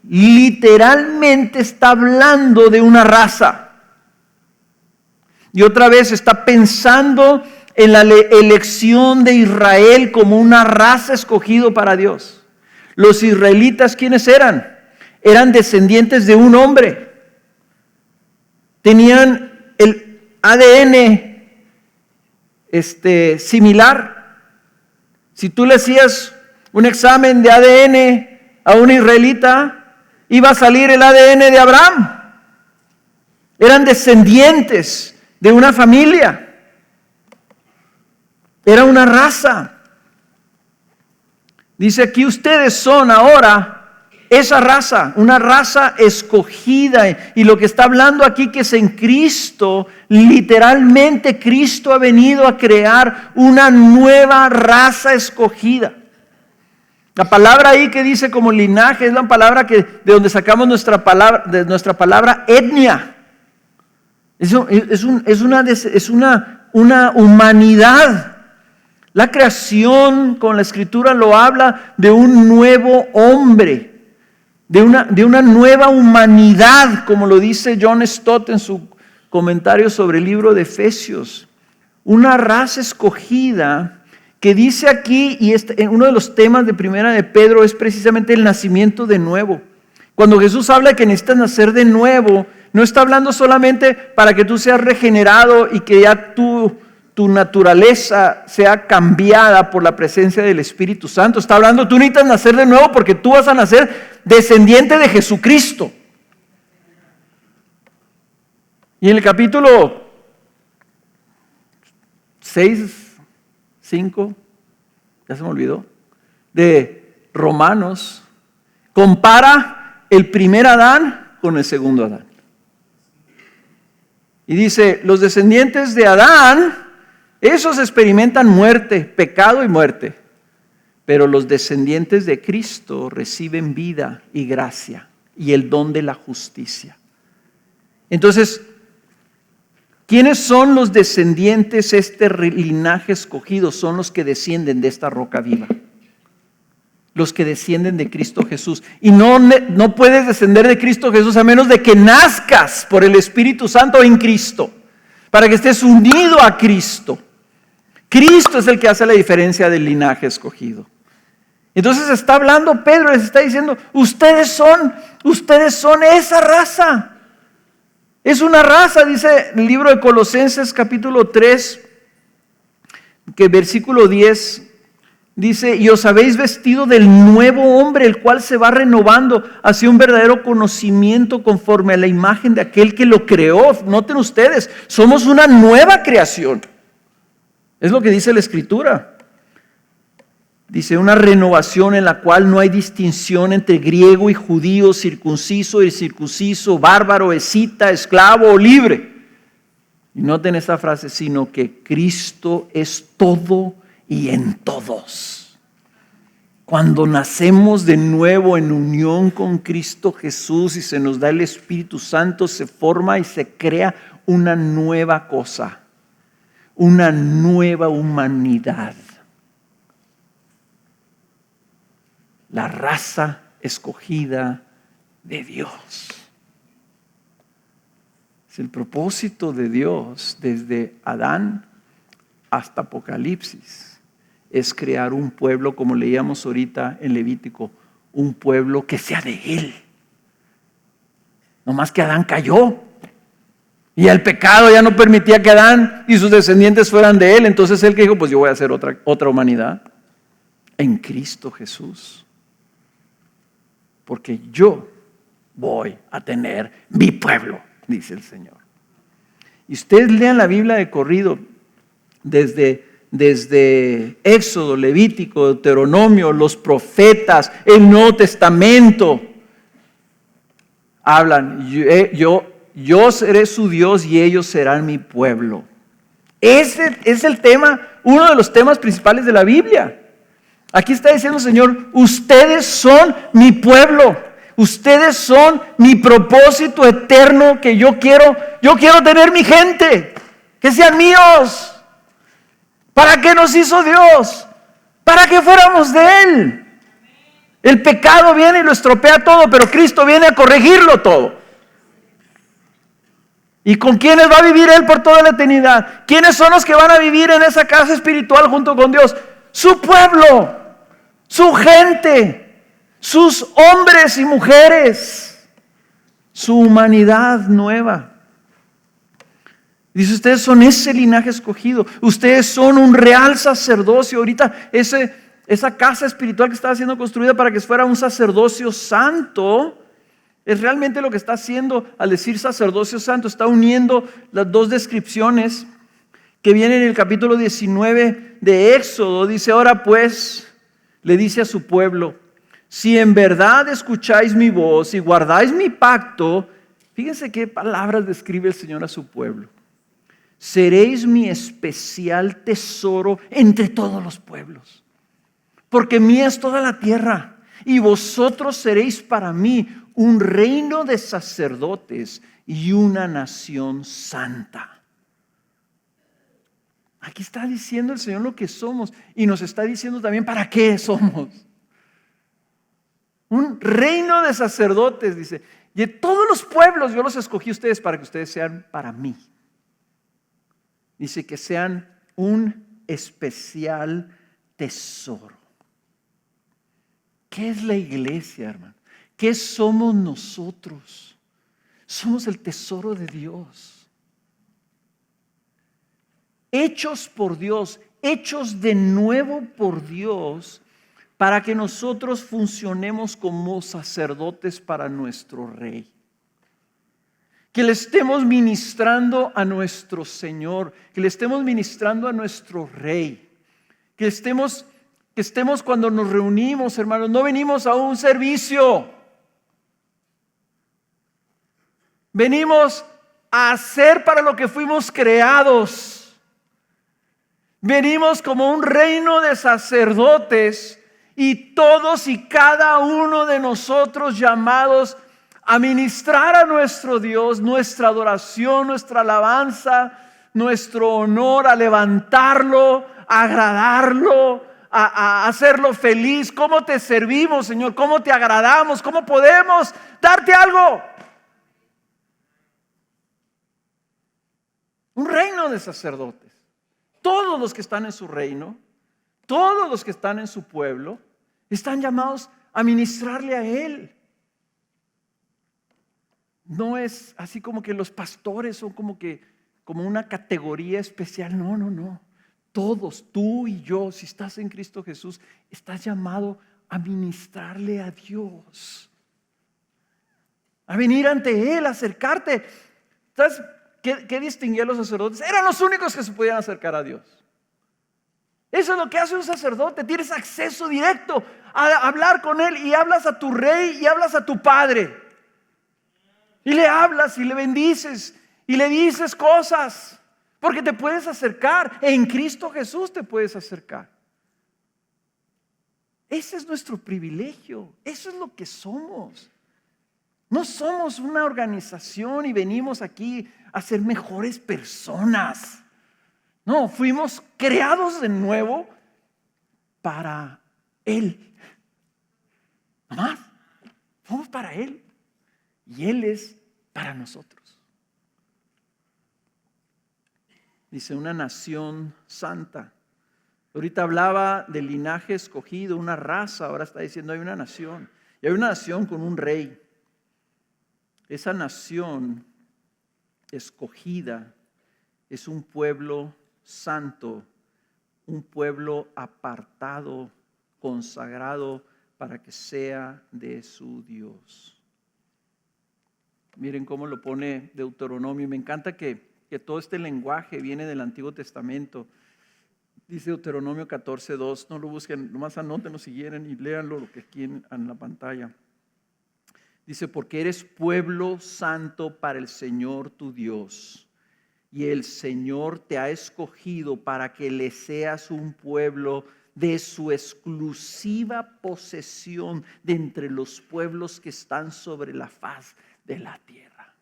Literalmente está hablando de una raza. Y otra vez está pensando en la elección de Israel como una raza escogida para Dios. Los israelitas, ¿quiénes eran? Eran descendientes de un hombre. Tenían el ADN similar. Si tú le hacías un examen de ADN a un israelita, iba a salir el ADN de Abraham. Eran descendientes de una familia. Era una raza. Dice aquí, ustedes son ahora esa raza, una raza escogida. Y lo que está hablando aquí que es en Cristo, literalmente Cristo ha venido a crear una nueva raza escogida. La palabra ahí que dice como linaje es la palabra de donde sacamos nuestra palabra etnia. Es una humanidad. La creación con la Escritura lo habla de un nuevo hombre, de una nueva humanidad, como lo dice John Stott en su comentario sobre el libro de Efesios. Una raza escogida que dice aquí, y uno de los temas de Primera de Pedro es precisamente el nacimiento de nuevo. Cuando Jesús habla de que necesitas nacer de nuevo, No está hablando solamente para que tú seas regenerado y que ya tu naturaleza sea cambiada por la presencia del Espíritu Santo. Está hablando, tú necesitas nacer de nuevo porque tú vas a nacer descendiente de Jesucristo. Y en el capítulo 6, 5, ya se me olvidó, de Romanos, compara el primer Adán con el segundo Adán. Y dice, los descendientes de Adán, esos experimentan muerte, pecado y muerte. Pero los descendientes de Cristo reciben vida y gracia y el don de la justicia. Entonces, ¿quiénes son los descendientes, este linaje escogido? Son los que descienden de esta roca viva. Los que descienden de Cristo Jesús. Y no puedes descender de Cristo Jesús a menos de que nazcas por el Espíritu Santo en Cristo. Para que estés unido a Cristo. Cristo es el que hace la diferencia del linaje escogido. Entonces está hablando Pedro, les está diciendo, ustedes son esa raza. Es una raza, dice el libro de Colosenses capítulo 3, que versículo 10 dice, y os habéis vestido del nuevo hombre, el cual se va renovando hacia un verdadero conocimiento conforme a la imagen de aquel que lo creó. Noten ustedes, somos una nueva creación. Es lo que dice la Escritura. Dice, una renovación en la cual no hay distinción entre griego y judío, circunciso y circunciso, bárbaro, escita, esclavo o libre. Y noten esta frase, sino que Cristo es todo y en todos. Cuando nacemos de nuevo en unión con Cristo Jesús y se nos da el Espíritu Santo, se forma y se crea una nueva cosa. Una nueva humanidad. La raza escogida de Dios. Es el propósito de Dios desde Adán hasta Apocalipsis. Es crear un pueblo, como leíamos ahorita en Levítico, un pueblo que sea de Él. No más que Adán cayó. Y el pecado ya no permitía que Adán y sus descendientes fueran de él. Entonces él que dijo, pues yo voy a hacer otra humanidad en Cristo Jesús. Porque yo voy a tener mi pueblo, dice el Señor. Y ustedes lean la Biblia de corrido, desde Éxodo, Levítico, Deuteronomio, los profetas, el Nuevo Testamento. Hablan, yo seré su Dios y ellos serán mi pueblo. Ese es el tema, uno de los temas principales de la Biblia. Aquí está diciendo el Señor, ustedes son mi pueblo. Ustedes son mi propósito eterno que yo quiero tener mi gente, que sean míos. ¿Para qué nos hizo Dios? Para que fuéramos de Él. El pecado viene y lo estropea todo, pero Cristo viene a corregirlo todo. ¿Y con quiénes va a vivir Él por toda la eternidad? ¿Quiénes son los que van a vivir en esa casa espiritual junto con Dios? Su pueblo, su gente, sus hombres y mujeres, su humanidad nueva. Dice, ustedes son ese linaje escogido, ustedes son un real sacerdocio. Ahorita esa casa espiritual que estaba siendo construida para que fuera un sacerdocio santo, es realmente lo que está haciendo al decir sacerdocio santo. Está uniendo las dos descripciones que vienen en el capítulo 19 de Éxodo. Dice, ahora pues, le dice a su pueblo, si en verdad escucháis mi voz y guardáis mi pacto, fíjense qué palabras describe el Señor a su pueblo. Seréis mi especial tesoro entre todos los pueblos, porque mía es toda la tierra, y vosotros seréis para mí un reino de sacerdotes y una nación santa. Aquí está diciendo el Señor lo que somos y nos está diciendo también para qué somos. Un reino de sacerdotes, dice. Y de todos los pueblos yo los escogí a ustedes para que ustedes sean para mí. Dice que sean un especial tesoro. ¿Qué es la iglesia, hermano? ¿Qué somos nosotros? Somos el tesoro de Dios. Hechos por Dios, hechos de nuevo por Dios, para que nosotros funcionemos como sacerdotes para nuestro Rey. Que le estemos ministrando a nuestro Señor, que le estemos ministrando a nuestro Rey. Que estemos cuando nos reunimos, hermanos, no venimos a un servicio. Venimos a hacer para lo que fuimos creados. Venimos como un reino de sacerdotes y todos y cada uno de nosotros llamados a ministrar a nuestro Dios, nuestra adoración, nuestra alabanza, nuestro honor, a levantarlo, a agradarlo, a hacerlo feliz. ¿Cómo te servimos, Señor? ¿Cómo te agradamos? ¿Cómo podemos darte algo? Un reino de sacerdotes. Todos los que están en su reino, todos los que están en su pueblo, están llamados a ministrarle a Él. No es así como que los pastores son como una categoría especial. No, no, no. Todos, tú y yo, si estás en Cristo Jesús, estás llamado a ministrarle a Dios. A venir ante Él, a acercarte. ¿Sabes qué distinguía a los sacerdotes? Eran los únicos que se podían acercar a Dios. Eso es lo que hace un sacerdote. Tienes acceso directo a hablar con Él y hablas a tu Rey y hablas a tu Padre. Y le hablas y le bendices y le dices cosas, porque te puedes acercar. En Cristo Jesús te puedes acercar. Ese es nuestro privilegio. Eso es lo que somos. No somos una organización y venimos aquí a ser mejores personas. No, fuimos creados de nuevo para Él. ¿No más? Somos para Él. Y Él es para nosotros. Dice una nación santa. Ahorita hablaba del linaje escogido, una raza. Ahora está diciendo hay una nación. Y hay una nación con un rey. Esa nación escogida es un pueblo santo, un pueblo apartado, consagrado para que sea de su Dios. Miren cómo lo pone Deuteronomio. Me encanta que todo este lenguaje viene del Antiguo Testamento. Dice Deuteronomio 14:2. No lo busquen, nomás anótenlo si quieren y léanlo lo que aquí en la pantalla. Dice, porque eres pueblo santo para el Señor tu Dios. Y el Señor te ha escogido para que le seas un pueblo de su exclusiva posesión de entre los pueblos que están sobre la faz de la tierra.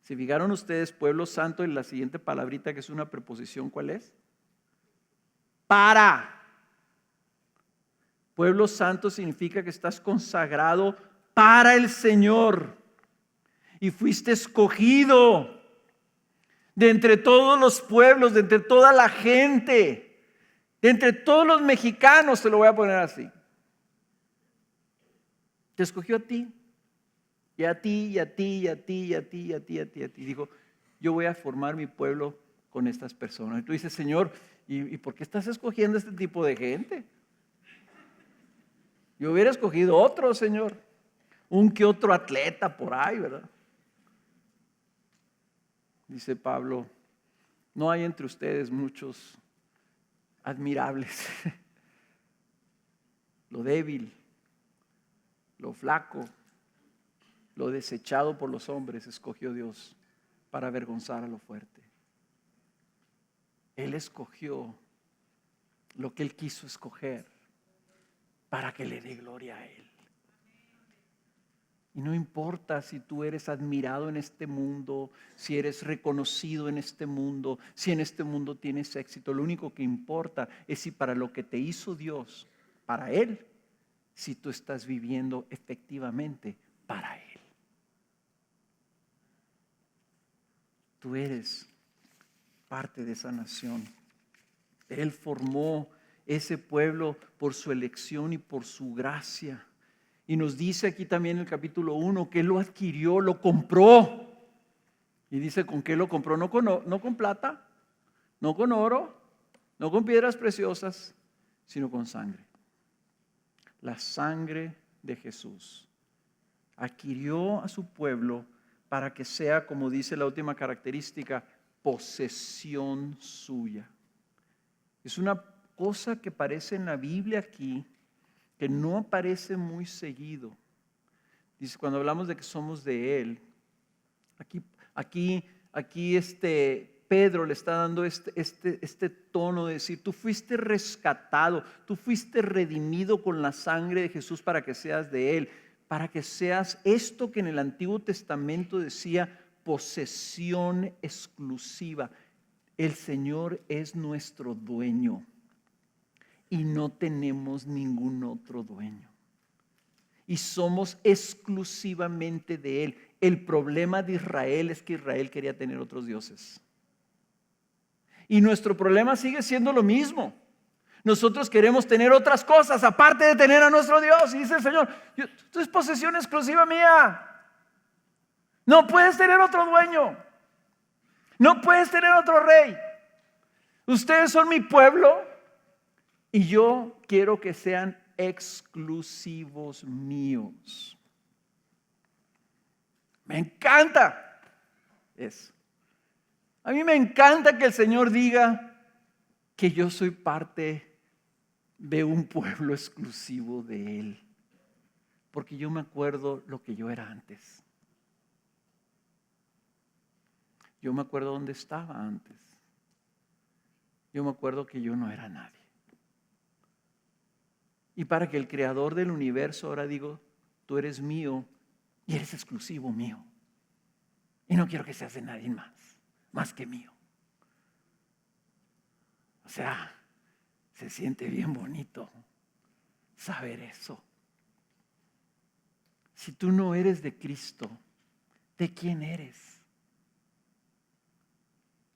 Si fijaron ustedes, pueblo santo, en la siguiente palabrita que es una preposición, ¿cuál es? Para. Pueblo santo significa que estás consagrado para el Señor y fuiste escogido de entre todos los pueblos, de entre toda la gente, de entre todos los mexicanos, te lo voy a poner así. Te escogió a ti. Y a ti, y a ti, y a ti, y a ti, y a ti, y a ti, y a ti. Dijo, yo voy a formar mi pueblo con estas personas. Y tú dices, Señor, ¿y por qué estás escogiendo este tipo de gente? Yo hubiera escogido otro, Señor. Un que otro atleta por ahí, ¿verdad? Dice Pablo, no hay entre ustedes muchos admirables. Lo débil, lo flaco, lo desechado por los hombres escogió Dios para avergonzar a lo fuerte. Él escogió lo que Él quiso escoger para que le dé gloria a Él. Y no importa si tú eres admirado en este mundo, si eres reconocido en este mundo, si en este mundo tienes éxito. Lo único que importa es si para lo que te hizo Dios, para Él, si tú estás viviendo efectivamente para Él. Tú eres parte de esa nación. Él formó ese pueblo por su elección y por su gracia. Y nos dice aquí también en el capítulo 1 que Él lo adquirió, lo compró. Y dice, ¿con qué lo compró? No con plata, no con oro, no con piedras preciosas, sino con sangre. La sangre de Jesús. Adquirió a su pueblo para que sea, como dice la última característica, posesión suya. Es una cosa que aparece en la Biblia aquí, que no aparece muy seguido. Dice, cuando hablamos de que somos de Él, aquí Pedro le está dando este tono de decir, tú fuiste rescatado, tú fuiste redimido con la sangre de Jesús para que seas de Él, para que seas esto que en el Antiguo Testamento decía posesión exclusiva. El Señor es nuestro dueño y no tenemos ningún otro dueño. Y somos exclusivamente de Él. El problema de Israel es que Israel quería tener otros dioses. Y nuestro problema sigue siendo lo mismo. Nosotros queremos tener otras cosas aparte de tener a nuestro Dios. Y dice el Señor, esto es posesión exclusiva mía. No puedes tener otro dueño. No puedes tener otro rey. Ustedes son mi pueblo y yo quiero que sean exclusivos míos. Me encanta eso. A mí me encanta que el Señor diga que yo soy parte de un pueblo exclusivo de Él. Porque yo me acuerdo lo que yo era antes. Yo me acuerdo dónde estaba antes. Yo me acuerdo que yo no era nadie. Y para que el creador del universo ahora digo, tú eres mío y eres exclusivo mío. Y no quiero que seas de nadie más que mío. O sea, se siente bien bonito saber eso. Si tú no eres de Cristo, ¿de quién eres?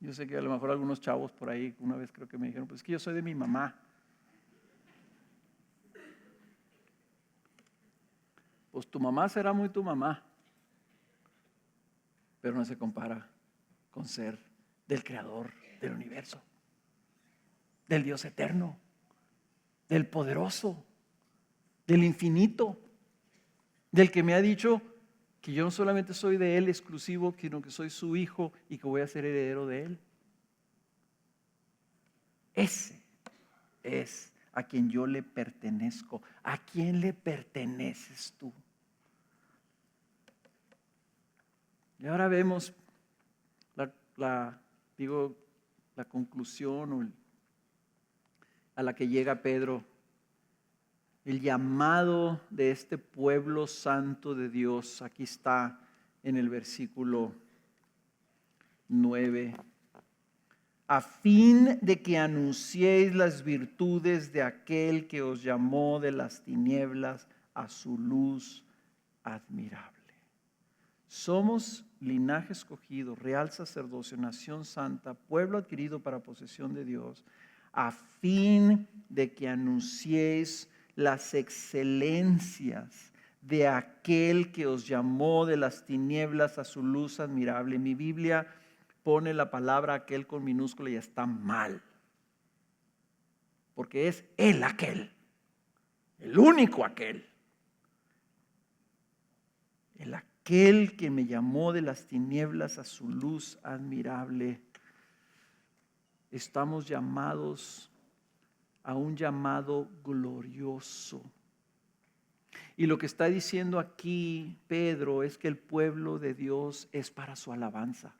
Yo sé que a lo mejor algunos chavos por ahí una vez creo que me dijeron, pues es que yo soy de mi mamá. Pues tu mamá será muy tu mamá, pero no se compara con ser del creador del universo, del Dios eterno, del poderoso, del infinito, del que me ha dicho que yo no solamente soy de Él exclusivo, sino que soy su hijo y que voy a ser heredero de Él. Ese es a quien yo le pertenezco. ¿A quién le perteneces tú? Y ahora vemos la conclusión a la que llega Pedro. El llamado de este pueblo santo de Dios. Aquí está en el versículo 9. A fin de que anunciéis las virtudes de aquel que os llamó de las tinieblas a su luz admirable. Somos linaje escogido, real sacerdocio, nación santa, pueblo adquirido para posesión de Dios, a fin de que anunciéis las excelencias de aquel que os llamó de las tinieblas a su luz admirable. Mi Biblia pone la palabra aquel con minúscula y está mal, porque es el aquel, el único aquel, el aquel que me llamó de las tinieblas a su luz admirable. Estamos llamados a un llamado glorioso. Y lo que está diciendo aquí Pedro es que el pueblo de Dios es para su alabanza,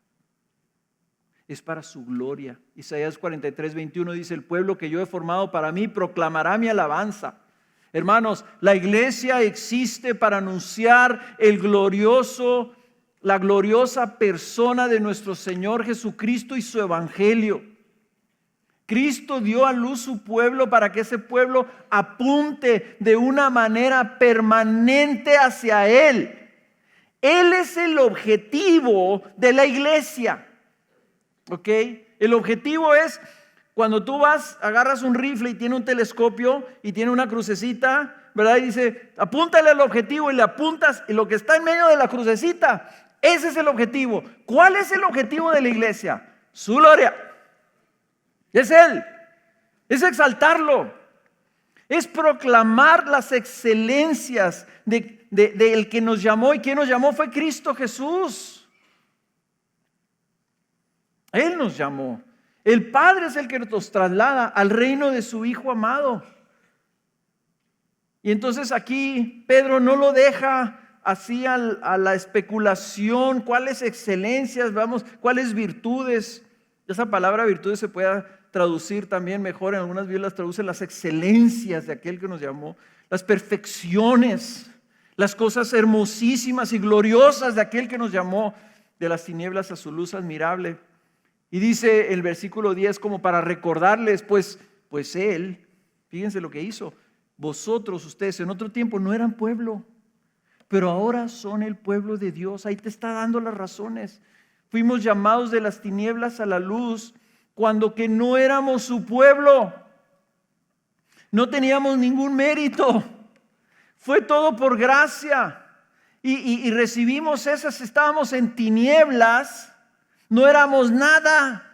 es para su gloria. Isaías 43:21 dice, el pueblo que yo he formado para mí proclamará mi alabanza. Hermanos, la iglesia existe para anunciar la gloriosa persona de nuestro Señor Jesucristo y su evangelio. Cristo dio a luz su pueblo para que ese pueblo apunte de una manera permanente hacia Él. Él es el objetivo de la iglesia. ¿Ok? El objetivo es cuando tú agarras un rifle y tiene un telescopio y tiene una crucecita, ¿verdad? Y dice, apúntale al objetivo y le apuntas y lo que está en medio de la crucecita, ese es el objetivo. ¿Cuál es el objetivo de la iglesia? Su gloria. Es Él. Es exaltarlo. Es proclamar las excelencias del que nos llamó. ¿Y quien nos llamó? Fue Cristo Jesús. Él nos llamó. El Padre es el que nos traslada al reino de su Hijo amado. Y entonces aquí Pedro no lo deja así a la especulación. ¿Cuáles excelencias? Vamos, ¿cuáles virtudes? Esa palabra virtudes se puede traducir también mejor. En algunas Biblias traducen las excelencias de aquel que nos llamó. Las perfecciones. Las cosas hermosísimas y gloriosas de aquel que nos llamó de las tinieblas a su luz admirable. Y dice el versículo 10 como para recordarles, pues Él, fíjense lo que hizo. Vosotros, ustedes en otro tiempo no eran pueblo, pero ahora son el pueblo de Dios. Ahí te está dando las razones. Fuimos llamados de las tinieblas a la luz cuando que no éramos su pueblo. No teníamos ningún mérito. Fue todo por gracia. Y recibimos esas, estábamos en tinieblas. No éramos nada,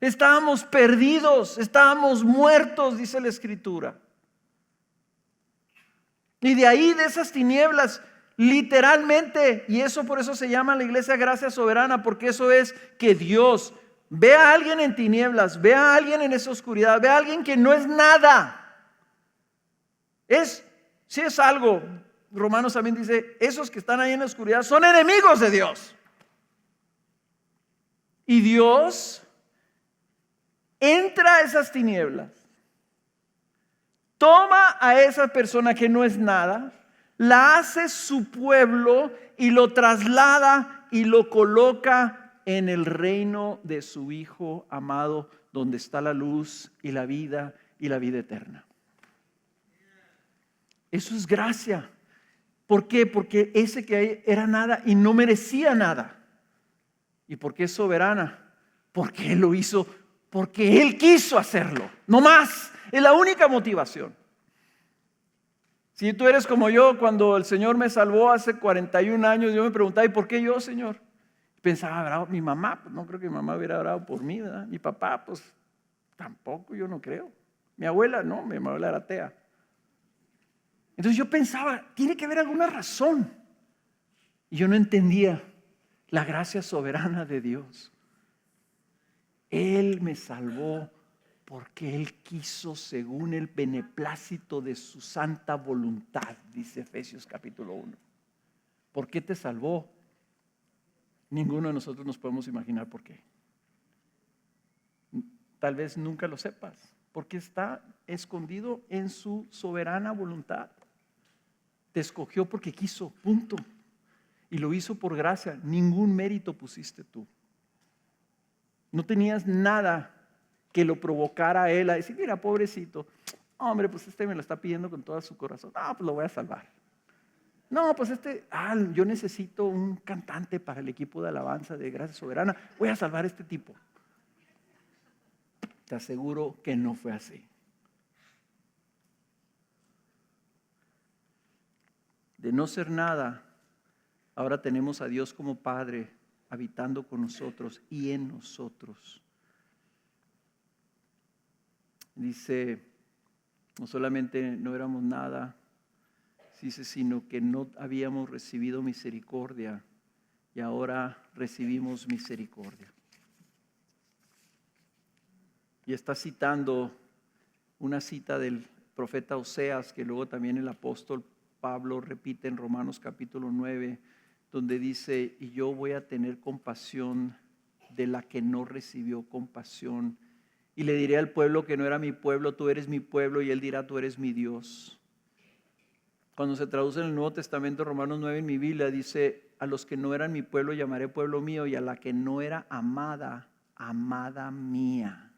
estábamos perdidos, estábamos muertos, dice la Escritura. Y de ahí, de esas tinieblas, literalmente, y eso por eso se llama la iglesia gracia soberana, porque eso es que Dios ve a alguien en tinieblas, ve a alguien en esa oscuridad, ve a alguien que no es nada. Si es algo, Romanos también dice, esos que están ahí en la oscuridad son enemigos de Dios. Y Dios entra a esas tinieblas, toma a esa persona que no es nada, la hace su pueblo y lo traslada y lo coloca en el reino de su Hijo amado, donde está la luz y la vida eterna. Eso es gracia. ¿Por qué? Porque ese que era nada y no merecía nada. ¿Y por qué es soberana? Porque Él lo hizo, porque Él quiso hacerlo, no más. Es la única motivación. Si tú eres como yo, cuando el Señor me salvó hace 41 años, yo me preguntaba, ¿y por qué yo, Señor? Pensaba, mi mamá, pues no creo que mi mamá hubiera orado por mí, ¿verdad? Mi papá, pues tampoco, yo no creo. Mi abuela, no, mi abuela era atea. Entonces yo pensaba, tiene que haber alguna razón. Y yo no entendía la gracia soberana de Dios. Él me salvó porque Él quiso según el beneplácito de su santa voluntad, dice Efesios capítulo 1. ¿Por qué te salvó? Ninguno de nosotros nos podemos imaginar por qué. Tal vez nunca lo sepas, porque está escondido en su soberana voluntad. Te escogió porque quiso, punto. Y lo hizo por gracia, ningún mérito pusiste tú. No tenías nada que lo provocara a Él a decir, mira, pobrecito, hombre, pues me lo está pidiendo con todo su corazón. No, pues lo voy a salvar. No, pues yo necesito un cantante para el equipo de alabanza de Gracia Soberana. Voy a salvar a este tipo. Te aseguro que no fue así. De no ser nada, ahora tenemos a Dios como Padre habitando con nosotros y en nosotros. Dice, no solamente no éramos nada, dice, sino que no habíamos recibido misericordia y ahora recibimos misericordia. Y está citando una cita del profeta Oseas que luego también el apóstol Pablo repite en Romanos capítulo 9, donde dice, y yo voy a tener compasión de la que no recibió compasión. Y le diré al pueblo que no era mi pueblo, tú eres mi pueblo, y él dirá, tú eres mi Dios. Cuando se traduce en el Nuevo Testamento, Romanos 9 en mi Biblia, dice, a los que no eran mi pueblo llamaré pueblo mío, y a la que no era amada, amada mía.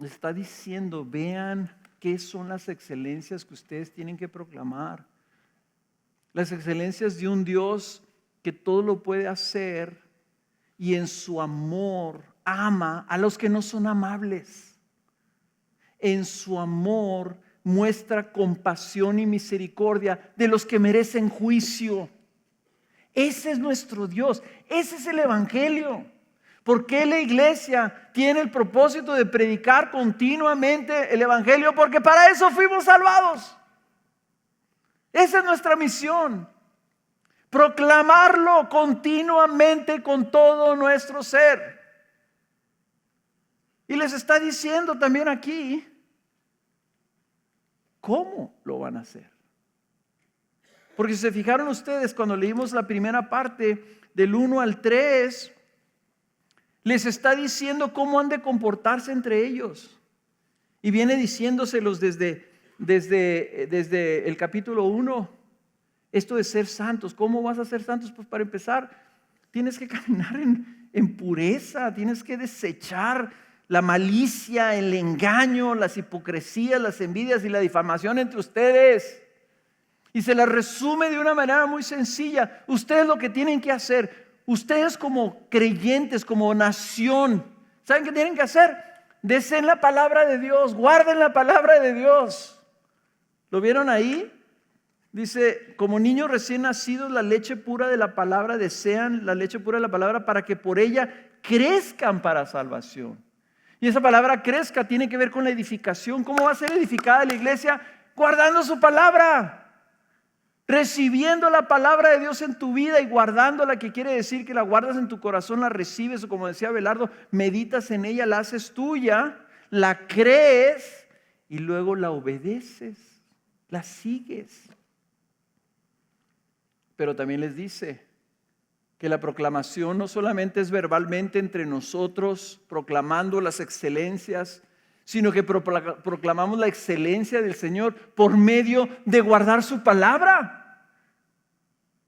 Está diciendo, vean qué son las excelencias que ustedes tienen que proclamar. Las excelencias de un Dios que todo lo puede hacer y en su amor ama a los que no son amables. En su amor muestra compasión y misericordia de los que merecen juicio. Ese es nuestro Dios, ese es el Evangelio. ¿Por qué la iglesia tiene el propósito de predicar continuamente el Evangelio? Porque para eso fuimos salvados. Esa es nuestra misión. Proclamarlo continuamente con todo nuestro ser. Y les está diciendo también aquí cómo lo van a hacer. Porque si se fijaron ustedes cuando leímos la primera parte del 1 al 3, les está diciendo cómo han de comportarse entre ellos. Y viene diciéndoselos desde el capítulo 1. Esto de ser santos. ¿Cómo vas a ser santos? Pues para empezar, tienes que caminar en pureza. Tienes que desechar la malicia, el engaño, las hipocresías, las envidias y la difamación entre ustedes. Y se la resume de una manera muy sencilla. Ustedes lo que tienen que hacer, ustedes como creyentes, como nación, ¿saben qué tienen que hacer? Deseen la palabra de Dios, guarden la palabra de Dios. ¿Lo vieron ahí? Dice, como niños recién nacidos, la leche pura de la palabra, desean la leche pura de la palabra para que por ella crezcan para salvación. Y esa palabra crezca tiene que ver con la edificación. ¿Cómo va a ser edificada la iglesia? Guardando su palabra. Recibiendo la palabra de Dios en tu vida y guardándola, que quiere decir que la guardas en tu corazón, la recibes, o como decía Abelardo, meditas en ella, la haces tuya, la crees y luego la obedeces, la sigues. Pero también les dice que la proclamación no solamente es verbalmente entre nosotros, proclamando las excelencias, sino que proclamamos la excelencia del Señor por medio de guardar su palabra.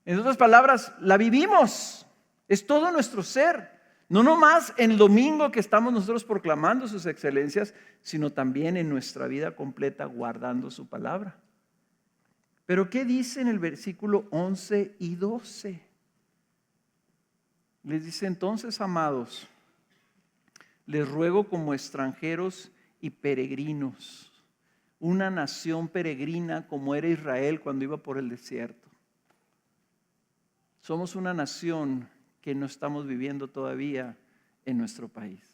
En otras palabras, la vivimos. Es todo nuestro ser. No nomás en el domingo que estamos nosotros proclamando sus excelencias, sino también en nuestra vida completa guardando su palabra. Pero ¿qué dice en el versículo 11 y 12? Les dice: entonces, amados, les ruego como extranjeros y peregrinos, una nación peregrina como era Israel cuando iba por el desierto. Somos una nación que no estamos viviendo todavía en nuestro país.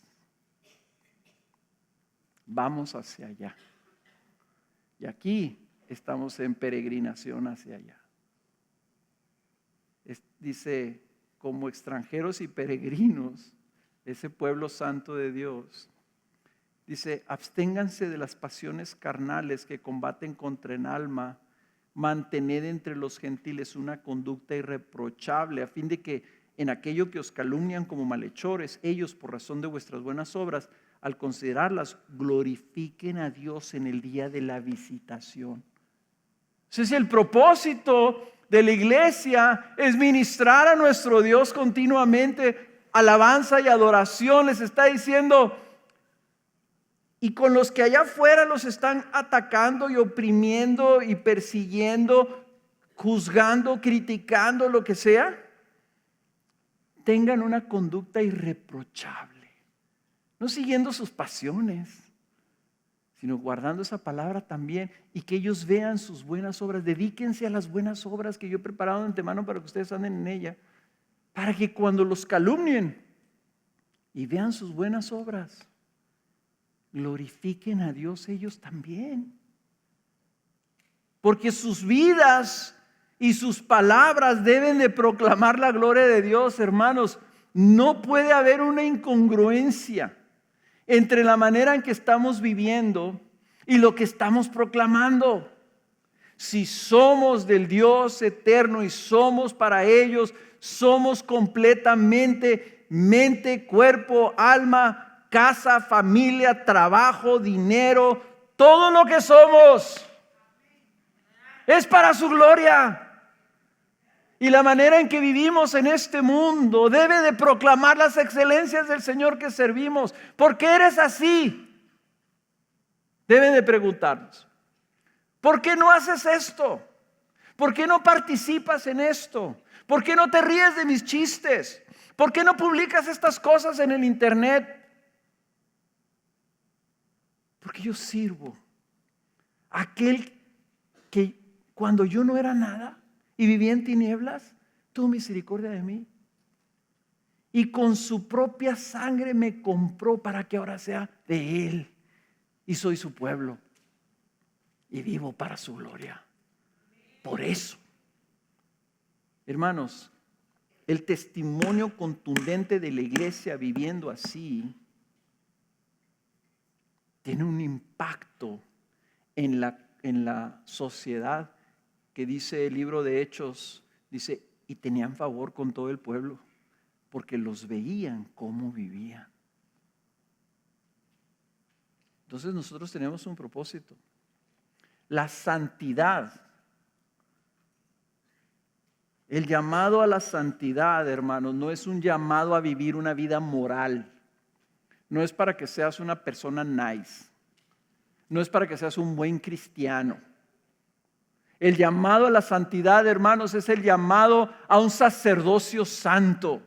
Vamos hacia allá. Y aquí estamos en peregrinación hacia allá. Dice, como extranjeros y peregrinos, ese pueblo santo de Dios. Dice, absténganse de las pasiones carnales que combaten contra el alma, mantened entre los gentiles una conducta irreprochable, a fin de que en aquello que os calumnian como malhechores, ellos por razón de vuestras buenas obras, al considerarlas, glorifiquen a Dios en el día de la visitación. Ese es el propósito de la iglesia, es ministrar a nuestro Dios continuamente, alabanza y adoración. Les está diciendo, y con los que allá afuera los están atacando y oprimiendo y persiguiendo, juzgando, criticando, lo que sea, tengan una conducta irreprochable, no siguiendo sus pasiones, sino guardando esa palabra también, y que ellos vean sus buenas obras. Dedíquense a las buenas obras que yo he preparado de antemano para que ustedes anden en ella, para que cuando los calumnien y vean sus buenas obras, glorifiquen a Dios ellos también. Porque sus vidas y sus palabras deben de proclamar la gloria de Dios, hermanos. No puede haber una incongruencia entre la manera en que estamos viviendo y lo que estamos proclamando. Si somos del Dios eterno y somos para ellos, somos completamente mente, cuerpo, alma, casa, familia, trabajo, dinero, todo lo que somos es para su gloria. Y la manera en que vivimos en este mundo debe de proclamar las excelencias del Señor que servimos. ¿Por qué eres así? Deben de preguntarnos. ¿Por qué no haces esto? ¿Por qué no participas en esto? ¿Por qué no te ríes de mis chistes? ¿Por qué no publicas estas cosas en el internet? Porque yo sirvo aquel que cuando yo no era nada y vivía en tinieblas, tuvo misericordia de mí. Y con su propia sangre me compró para que ahora sea de Él. Y soy su pueblo. Y vivo para su gloria. Por eso, hermanos, el testimonio contundente de la iglesia viviendo así tiene un impacto en la sociedad, que dice el libro de Hechos, dice, y tenían favor con todo el pueblo, porque los veían cómo vivían. Entonces nosotros tenemos un propósito. La santidad. El llamado a la santidad, hermanos, no es un llamado a vivir una vida moral. No es para que seas una persona nice. No es para que seas un buen cristiano. El llamado a la santidad, hermanos, es el llamado a un sacerdocio santo.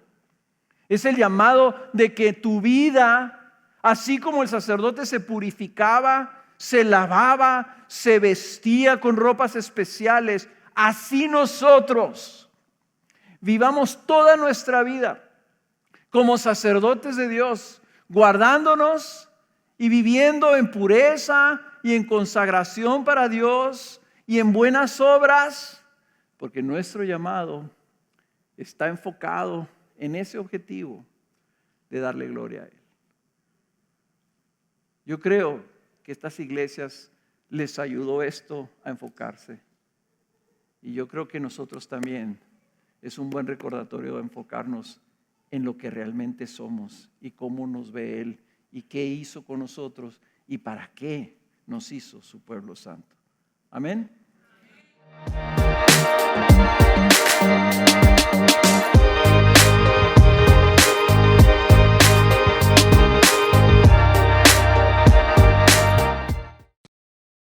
Es el llamado de que tu vida, así como el sacerdote se purificaba, se lavaba, se vestía con ropas especiales, así nosotros vivamos toda nuestra vida como sacerdotes de Dios, guardándonos y viviendo en pureza y en consagración para Dios y en buenas obras, porque nuestro llamado está enfocado en ese objetivo de darle gloria a Él. Yo creo que estas iglesias les ayudó esto a enfocarse. Y yo creo que nosotros también es un buen recordatorio de enfocarnos en lo que realmente somos y cómo nos ve Él y qué hizo con nosotros y para qué nos hizo su pueblo santo. Amén.